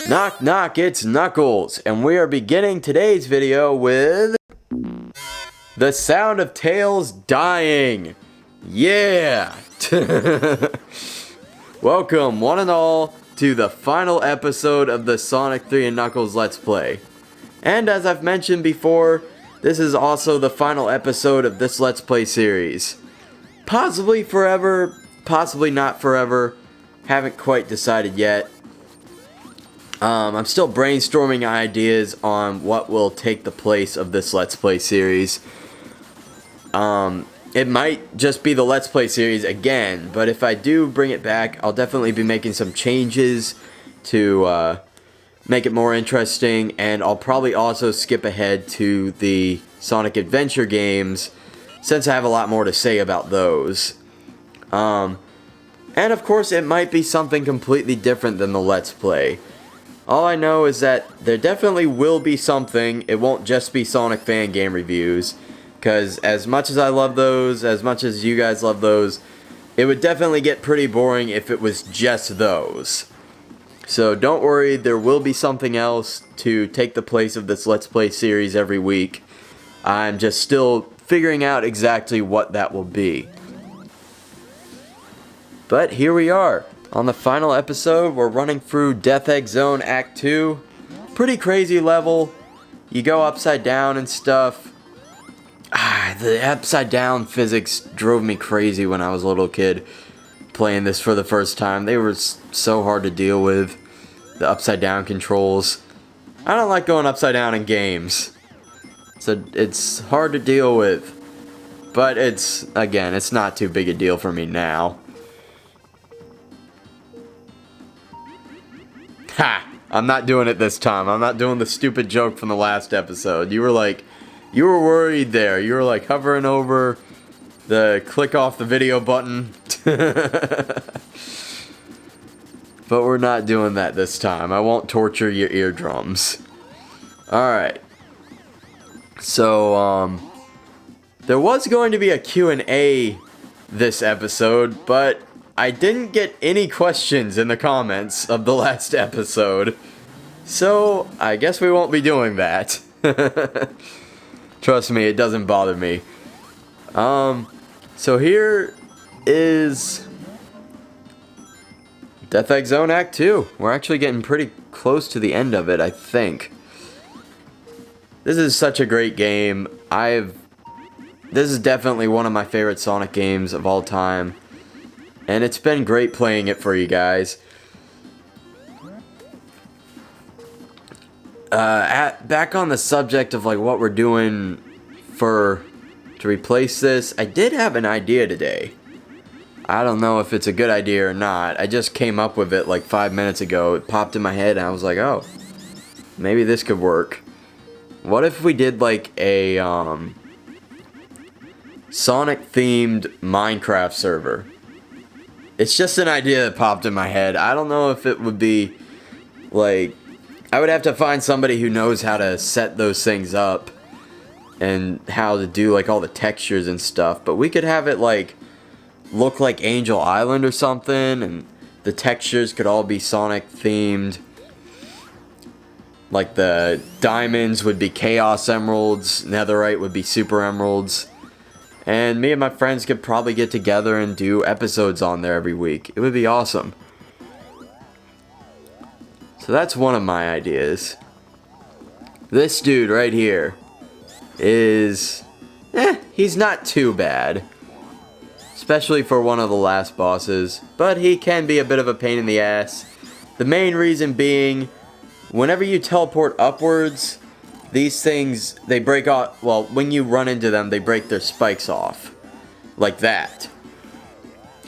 Knock knock, it's Knuckles, and we are beginning today's video with the sound of Tails dying. Yeah! Welcome, one and all, to the final episode of the Sonic 3 and Knuckles Let's Play. And as I've mentioned before, this is also the final episode of this Let's Play series. Possibly forever, possibly not forever. Haven't quite decided yet. I'm still brainstorming ideas on what will take the place of this Let's Play series. It might just be the Let's Play series again, but if I do bring it back, I'll definitely be making some changes to make it more interesting, and I'll probably also skip ahead to the Sonic Adventure games, since I have a lot more to say about those. And of course, it might be something completely different than the Let's Play. All I know is that there definitely will be something. It won't just be Sonic fan game reviews, because as much as I love those, as much as you guys love those, it would definitely get pretty boring if it was just those. So don't worry, there will be something else to take the place of this Let's Play series every week. I'm just still figuring out exactly what that will be. But here we are. On the final episode, we're running through Death Egg Zone Act 2. Pretty crazy level. You go upside down and stuff. The upside down physics drove me crazy when I was a little kid playing this for the first time. They were so hard to deal with, the upside down controls. I don't like going upside down in games. So it's hard to deal with. But again, it's not too big a deal for me now. Ha! I'm not doing it this time. I'm not doing the stupid joke from the last episode. You were worried there. You were like hovering over the click off the video button. But we're not doing that this time. I won't torture your eardrums. Alright. So, there was going to be a Q&A this episode, but I didn't get any questions in the comments of the last episode, so I guess we won't be doing that. Trust me, it doesn't bother me. So here is Death Egg Zone Act 2. We're actually getting pretty close to the end of it, I think. This is such a great game. This is definitely one of my favorite Sonic games of all time. And it's been great playing it for you guys. Back on the subject of like what we're doing to replace this, I did have an idea today. I don't know if it's a good idea or not. I just came up with it like 5 minutes ago. It popped in my head and I was like, oh, maybe this could work. What if we did like a Sonic themed Minecraft server? It's just an idea that popped in my head. I don't know if it would be, like, I would have to find somebody who knows how to set those things up and how to do, like, all the textures and stuff. But we could have it, like, look like Angel Island or something, and the textures could all be Sonic themed. Like, the diamonds would be Chaos Emeralds, Netherite would be Super Emeralds. And me and my friends could probably get together and do episodes on there every week. It would be awesome. So that's one of my ideas. This dude right here is... he's not too bad. Especially for one of the last bosses. But he can be a bit of a pain in the ass. The main reason being, whenever you teleport upwards, these things, they break off, well, when you run into them, they break their spikes off. Like that.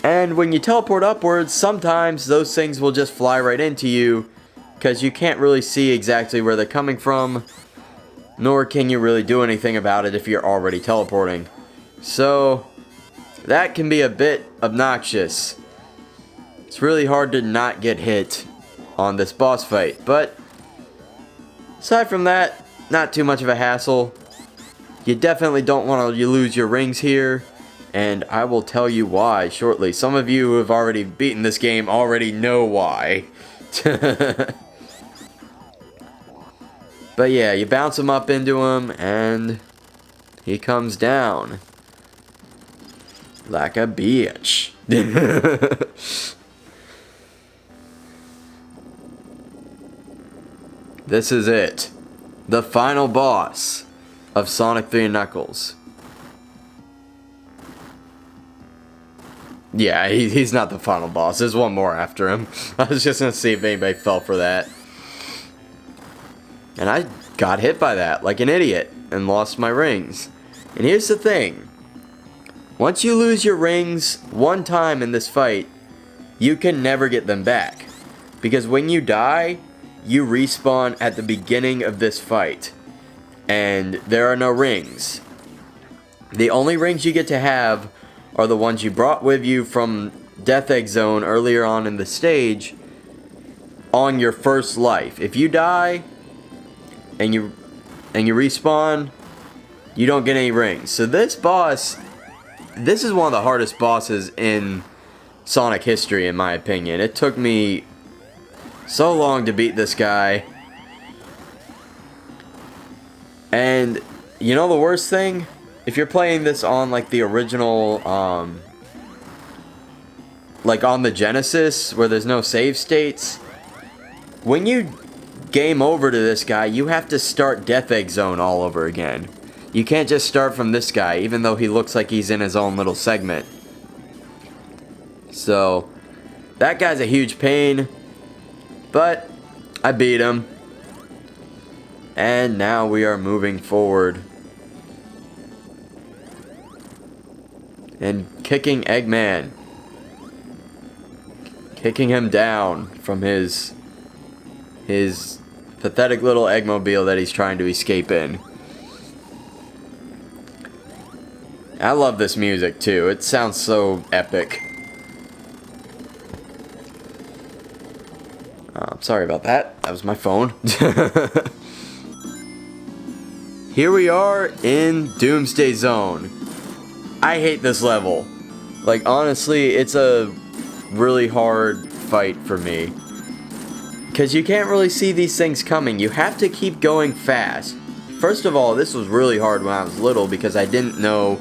And when you teleport upwards, sometimes those things will just fly right into you, because you can't really see exactly where they're coming from, nor can you really do anything about it if you're already teleporting. So, that can be a bit obnoxious. It's really hard to not get hit on this boss fight, but aside from that, not too much of a hassle. You definitely don't want to lose your rings here, and I will tell you why shortly. Some of you who have already beaten this game already know why. But yeah, you bounce him up into him, and he comes down. Like a bitch. This is it. The final boss of Sonic 3 and Knuckles. Yeah, he's not the final boss. There's one more after him. I was just gonna see if anybody fell for that. And I got hit by that like an idiot and lost my rings. And here's the thing. Once you lose your rings one time in this fight, you can never get them back. Because when you die, you respawn at the beginning of this fight. And there are no rings. The only rings you get to have are the ones you brought with you from Death Egg Zone earlier on in the stage on your first life. If you die and you respawn, you don't get any rings. So this boss, this is one of the hardest bosses in Sonic history, in my opinion. It took me so long to beat this guy. And you know the worst thing? If you're playing this on like the original, like on the Genesis, where there's no save states, when you game over to this guy, you have to start Death Egg Zone all over again. You can't just start from this guy, even though he looks like he's in his own little segment. So, that guy's a huge pain, but I beat him. And now we are moving forward. And kicking Eggman. Kicking him down from his pathetic little Eggmobile that he's trying to escape in. I love this music too. It sounds so epic. Sorry about that. That was my phone. Here we are in Doomsday Zone. I hate this level. Like, honestly, it's a really hard fight for me. Because you can't really see these things coming. You have to keep going fast. First of all, this was really hard when I was little because I didn't know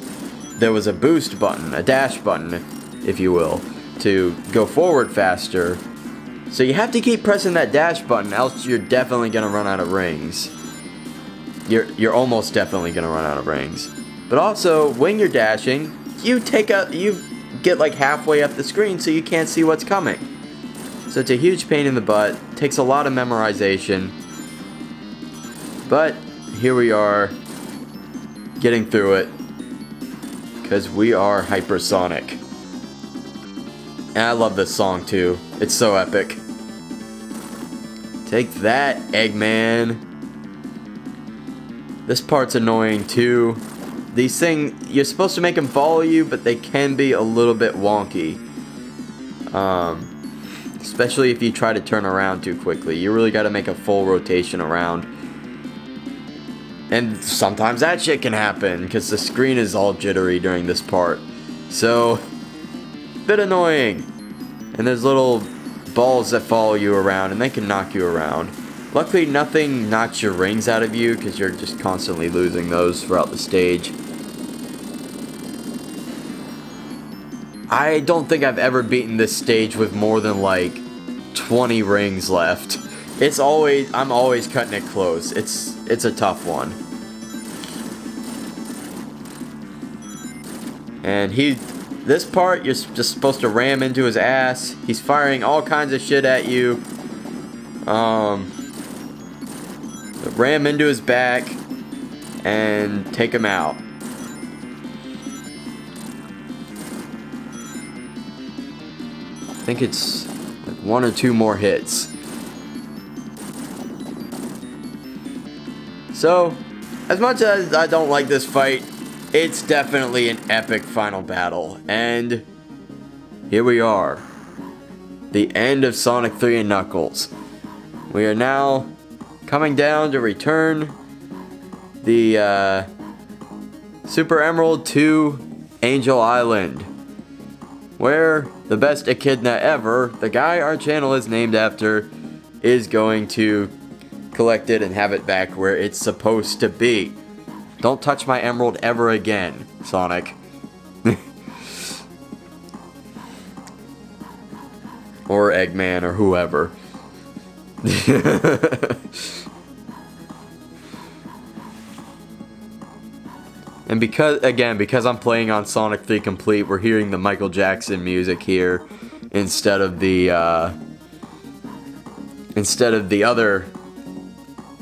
there was a boost button, a dash button, if you will, to go forward faster. So you have to keep pressing that dash button, else you're definitely going to run out of rings. You're almost definitely going to run out of rings. But also, when you're dashing, you get like halfway up the screen so you can't see what's coming. So it's a huge pain in the butt, takes a lot of memorization. But here we are, getting through it. Because we are hypersonic. And I love this song too. It's so epic. Take that, Eggman. This part's annoying too. These things, you're supposed to make them follow you, but they can be a little bit wonky. Especially if you try to turn around too quickly. You really gotta make a full rotation around. And sometimes that shit can happen, because the screen is all jittery during this part. So, bit annoying. And there's little balls that follow you around, and they can knock you around. Luckily, nothing knocks your rings out of you, because you're just constantly losing those throughout the stage. I don't think I've ever beaten this stage with more than like 20 rings left. I'm always cutting it close. It's a tough one. And this part, you're just supposed to ram into his ass. He's firing all kinds of shit at you. Ram into his back and take him out. I think it's like 1 or 2 more hits. So, as much as I don't like this fight, it's definitely an epic final battle. And here we are. The end of Sonic 3 and Knuckles. We are now coming down to return the Super Emerald to Angel Island, where the best echidna ever, the guy our channel is named after, is going to collect it and have it back where it's supposed to be. Don't touch my emerald ever again, Sonic. Or Eggman or whoever. And because I'm playing on Sonic 3 Complete, we're hearing the Michael Jackson music here instead of the other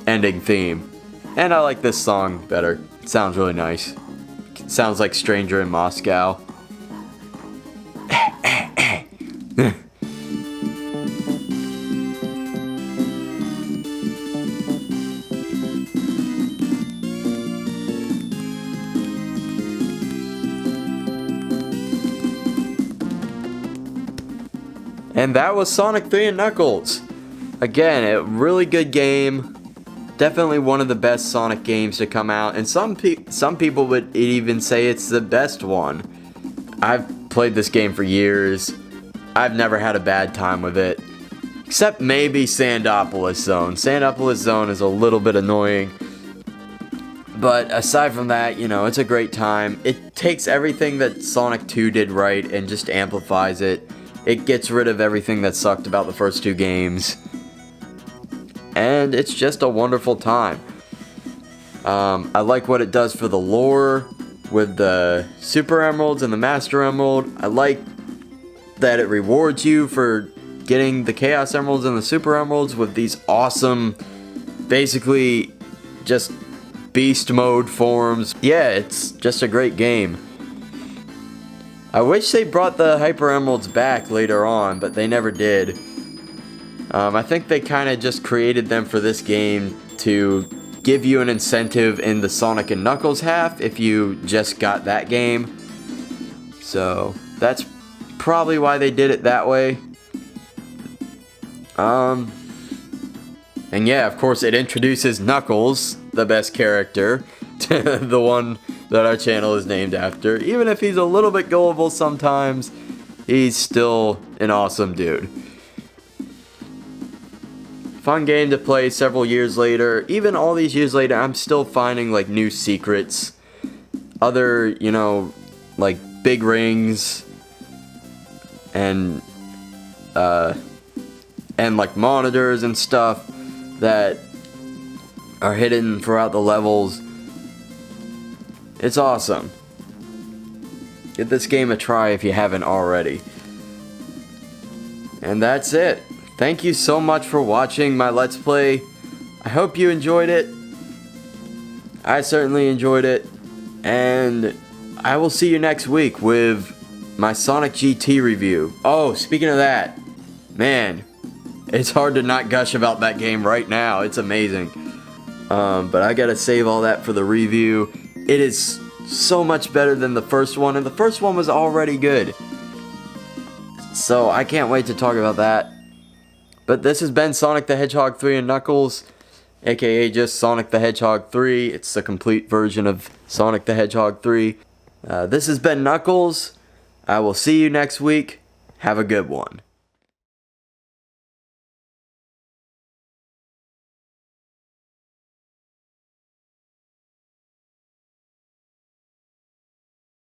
ending theme. And I like this song better. It sounds really nice. It sounds like Stranger in Moscow. And that was Sonic 3 and Knuckles. Again, a really good game. Definitely one of the best Sonic games to come out. And some people would even say it's the best one. I've played this game for years. I've never had a bad time with it. Except maybe Sandopolis Zone. Sandopolis Zone is a little bit annoying. But aside from that, you know, it's a great time. It takes everything that Sonic 2 did right and just amplifies it. It gets rid of everything that sucked about the first two games. And it's just a wonderful time. I like what it does for the lore with the Super Emeralds and the Master Emerald. I like that it rewards you for getting the Chaos Emeralds and the Super Emeralds with these awesome, basically just beast mode forms. Yeah, it's just a great game. I wish they brought the Hyper Emeralds back later on, but they never did. I think they kind of just created them for this game to give you an incentive in the Sonic and Knuckles half if you just got that game. So that's probably why they did it that way. And yeah, of course it introduces Knuckles, the best character, the one that our channel is named after. Even if he's a little bit gullible sometimes, he's still an awesome dude. Fun game to play several years later. Even all these years later, I'm still finding like new secrets. Other, you know, like big rings and like monitors and stuff that are hidden throughout the levels. It's awesome. Give this game a try if you haven't already. And that's it. Thank you so much for watching my Let's Play. I hope you enjoyed it. I certainly enjoyed it. And I will see you next week with my Sonic GT review. Oh, speaking of that, man, it's hard to not gush about that game right now. It's amazing. But I gotta save all that for the review. It is so much better than the first one, and the first one was already good. So I can't wait to talk about that. But this has been Sonic the Hedgehog 3 and Knuckles, aka just Sonic the Hedgehog 3. It's the complete version of Sonic the Hedgehog 3. This has been Knuckles. I will see you next week. Have a good one.